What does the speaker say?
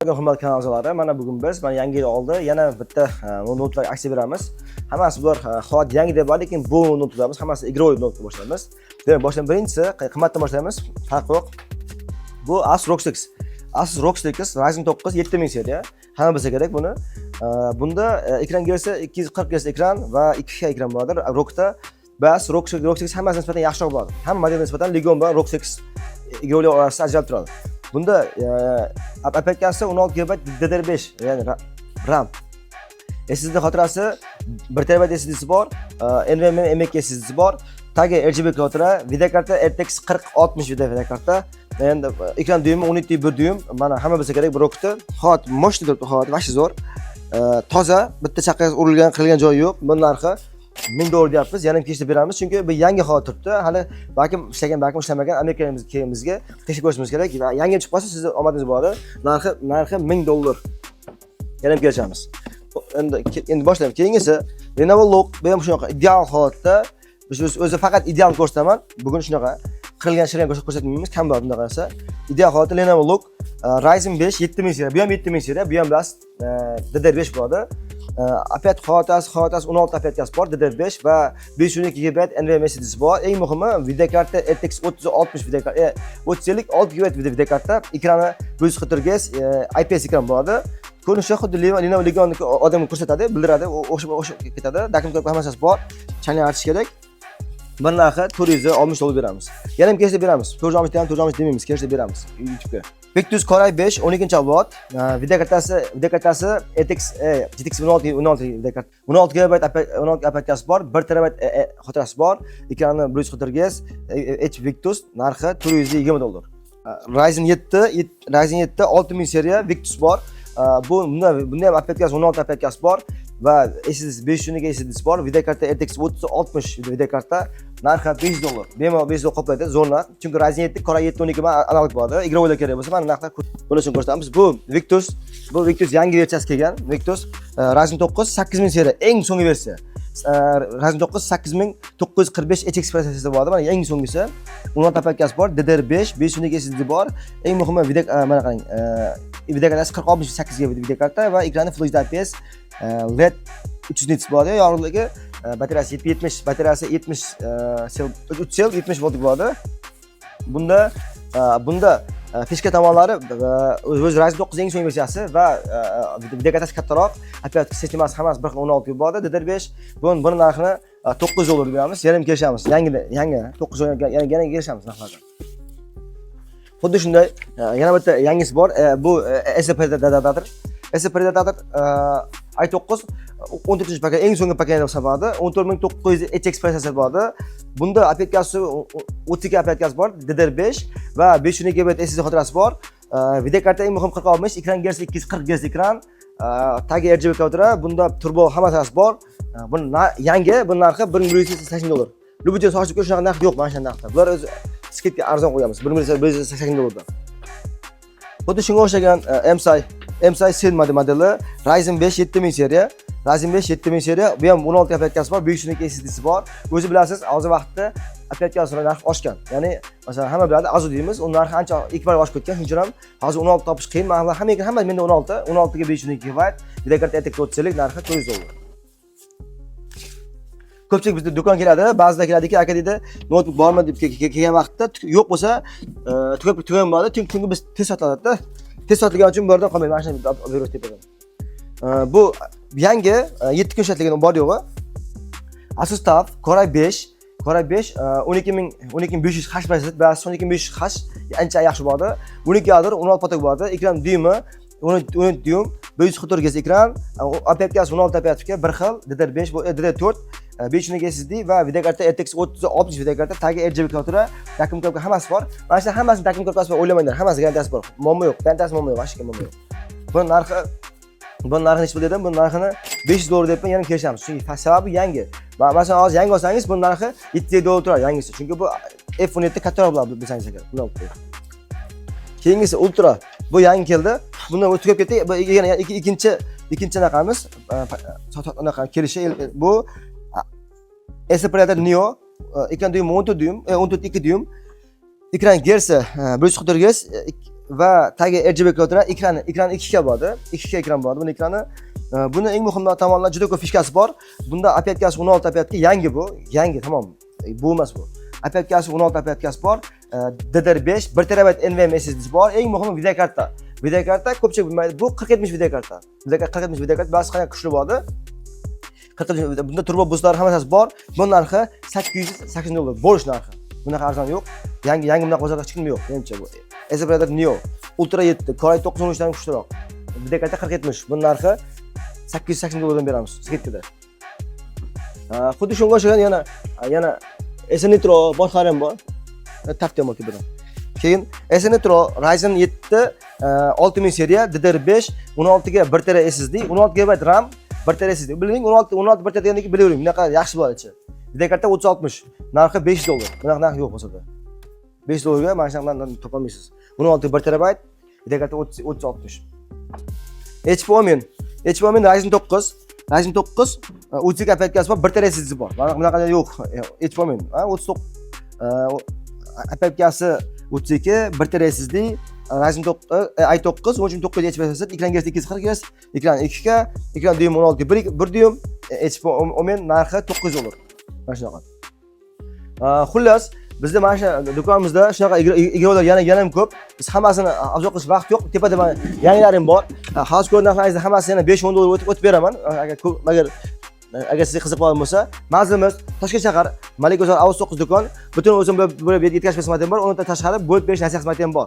Hurmatli kanal a'zolari, mana bugun biz yangi yil oldi yana bitta notlar aksiya beramiz. Hammasi bular hozir yangi deb bo'ladi, lekin bu notlarimiz hammasi игровой notlar boshlaymiz. Demak, boshdan birinchisi qimmatdan boshlaymiz. Farq yo'q. Bu Asus ROG 8. Asus ROG 8 Ryzen 9 7000 seriya. Hamma bilsa kerak buni. Bunda ekran gerisi 240 Hz ekran va 2K ekran bo'ladi. ROGda bas ROG 8 hammasi nisbatan yaxshiroq bo'ladi. Hamma model nisbatan Legion bilan ROG 8 игровой orasida ajralib turadi. Bunda aplikasi 16 GB DDR5 ya'ni RAM. SSD xotirasi 1 TB SSD bor, NVMe M.2 SSD bor, tagi RGB xotira, video karta RTX 4060 video karta. Endi ekran dyumi 17.1 dyum. Mana hamma bilsa kerak bu ROGda. Hozir moshni turibdi, hozir vashi zo'r. Toza, bitta chaqaga urilgan, qilgan joyi yo'q. Bu narxi $1000 deyapmiz, yarim kechda beramiz, chunki bu yangi hozir turibdi. Hali balkim ishlagan, balkim ishlamagan, Amerikamizga tekshirib ko'rishimiz kerak. Yangi chiqib qolsa, sizni omadingiz bor. Narxi $1000. Yarim kelishamiz. Endi boshlaymiz. Keyingisi Lenovo Look, men shunaqa ideal holatda, biz o'zi faqat ideal ko'rsataman. Bugun shunaqa qilgan shirgan ko'rsatmaymiz, kam bor bunday qarasa. Ideal holatda Lenovo Look Ryzen 5 7000 seriya, bu ham 7000 seriya, bu ham bas DDR5 bo'ladi. Opet xotirasi 16 opetgasi bor, DDR5 va 512 GB NVMe SSD bor. Eng muhimi video karta RTX 3060 video karta, 30 6 GB video karta, ekrani 140 Hz IPS ekran bo'ladi. Ko'rinishi xuddi Lenovo Legionniki odamga ko'rsatadi, bildiradi, o'sha ketadi. Dakim hammasi bor. Chani artish kerak. Bir narxi $460 beramiz. Yarim kechda beramiz. 460 ham 460 demaymiz, kechda beramiz YouTube'ga. Victus Core i5 12-avlod, video kartasi RTX GTX 16 video karta. 16 GB aplikasi bor, 1 TB xotirasi bor, ekrani 140 Hz, Victus narxi $420. Ryzen 7 6000 seriya Victus bor. Bunda ham aplikasi 16 aplikasi bor va SSD 512 SSD bor, video karta RTX 3060 video karta, narxi $500. Bemalol $500 qoplaydi, zo'r narx. Chunki Ryzen 7 Core i7 12 bilan analog bo'ladi. Игровойlar kerak bo'lsa, mana narxlar buni uchun ko'rsatamiz. Bu Victus yangi versiyasi kelgan. Victus Ryzen 9 8000 seriya, eng so'nggi versiya. Ryzen 9 8945 HX protsessori bo'ladi. Mana eng so'nggisi. 16 aplikasi bor, DDR5, 512 SSD bor. Eng muhimi mana qarang, video kartasi 4068 GB video karta va ekrani Full HD IPS LED 300 nits bo'ladi. Yorug'ligi batareyasi 70, batareyasi 70 sel 70 volt bo'ladi. Bunda fishka tomonlari o'z Ryzen 9 eng so'nggi versiyasi va video kartasi kattaroq, operating sistemasi hammasi 1.16 bo'ladi. DDR5 buni narxini $900 beramiz, yarim kelishamiz. Yangi $900 yana kelishamiz narxlardan. Xuddi shunday yana bitta yangisi bor. Bu SP Predator. SP Predator i9 14-paket eng so'nggi paketni hisoblanadi. 14900 HX protsessor bo'ladi. Bunda aplikasi 32 aplikasi bor, DDR5 va 512 GB SSD xotirasi bor. Video karta eng muhim 4060, ekran gerisi 240 Hz ekran, tagi RGB xotira, bunda turbo hammasi bor. Buni yangi, bu narxi $1180. Любой sochib ko'rish shunaqa narx yo'q, mana shunday narxda. Bular o'zi skidga arzon qo'yamiz, $1180. Xuddi shunga o'xshagan MSI 7 modeli Ryzen 5 7000 seriya. Ryzen 5 7000 seriya, bu ham 16 aplikasi bor, 512 SSD bor. O'zi bilasiz, hozir vaqtda aplikasiyalar narxi oshgan. Ya'ni, masalan, hamma biladi, Azu deymiz, uning narxi ancha ikki barobar oshib ketgan. Shuning uchun hozir 16 topish qiyin. Hamma menda 16 ga 512 GB, video karta RTX 30 narxi $400. Ko'pchilik bizda do'kon keladi, ba'zida keladiki, aka deydi, notebook bormi deb kelgan vaqtda yo'q bo'lsa, tugan bo'ladi, chunki biz tez sotiladi-da. Tez sotilgani uchun bu yerdan qolmaydi, mana shuni berib tepadan. Bu yangi 7 kun ishlatilgan bor yo'g'i. Asus TUF Core i5 12500H protsessor va 12500H ancha yaxshi bo'ladi. 12 adir 16 potok bo'ladi. Ekran dyumi 10 dyum, 140 Hz ekran, aplikasi 16 aplikasiya, bir xil DDR5, DDR4, 512 SSD va video karta RTX 3060 video karta, tagi RGB xotira, dakim ko'pga hammasi bor. Mana shu hammasini dakim ko'pasi bor, o'ylamanglar, hammasi garantiyasi bor. Muammo yo'q, garantiyasi muammo yo'q, hech kim muammo yo'q. Bu narxini nech dedim, bu narxini $500 deb yana kelishamiz. Chunki sababi yangi. Masalan, hozir yangi olsangiz, bu narxi $700 turadi yangisi. Chunki bu F17 kattaroq bo'ladi bilsangiz agar. Keyingisi Ultra. Bu yangi keldi. Bundan o'tib ketdi. Yana ikkinchi anaqamiz, anaqa kelishi bu SP Predator Neo, ekran dyumi 14 dyum, 14.2 dyum. Ekran gerisi 140 Hz, va tagi RGB ko'taradi. Ekrani 2K bo'ladi. 2K ekran bo'ladi. Buni ekrani buni eng muhim tomonlar juda ko'p fishkasi bor. Bunda opyatkasi 16 opyatka, yangi bu. Yangi, tamom. Bu emas bu. Opyatkasi 16 opyatkasi bor. DDR5 1 terabayt NVMe SSD bor. Eng muhimi videokarta. Videokarta ko'pchilik bilmaydi. Bu 4070 videokarta. 4070 videokarta ba'zi qanday kuchli bo'ladi. 4070 bunda turbo boostlar hammasi bor. Bu narxi $880 bo'lish narxi. Bunaqa arzon yo'q. Yangi bunaqa bozorda hech kim yo'q, menimcha bu. Acer Neo Ultra 7 Core i9 13 dan kuchliroq. Videokarta 4070. Buning narxi $880 dan beramiz skidkada. Xuddi shunga o'xshagan yana Acer Nitro boshqalar ham bor. Taftim yoki bilan. Keyin Acer Nitro Ryzen 7 6000 seriya DDR5 16 ga 1 tera SSD 16 GB RAM 1 tera SSD. Biling 16 1 tera deganiki bilavering. Bunaqa yaxshi bo'ladi. Videokarta 3060 narxi $5. Bunaqa narx yo'q bozorda. $5 ga mana shundan topolmaysiz. 16 1 terabayt videokarta 3060. HP Omen Ryzen 9 32 opyatkasi bor, 1 tera SSD bor. Bunaqa yo'q. HP Omen 39 opyatkasi 32 1 tera SSD Ryzen 9 39 HP SSD, ekran gersi 240 Hz, ekran 2K, ekran dyum 16 1 dyum, HP Omen narxi $9. Mana shunaqa. Xullas, bizda mana shu do'konimizda shunaqa igrolar yana ham ko'p. Biz hammasini obzor qilish vaqt yo'q. Tepada mana yangilarim bor. Hozir ko'rgan narxlaringizni hammasini yana $5-10 o'tib beraman. Agar sizga qiziq bo'lsa, manzilimiz Toshkent shahar Malik Ozor Avuz 9 do'kon. Butun o'zim bo'lib yetkazib xizmatim bor. Undan tashqari bo'lib berish nasihat xizmatim bor.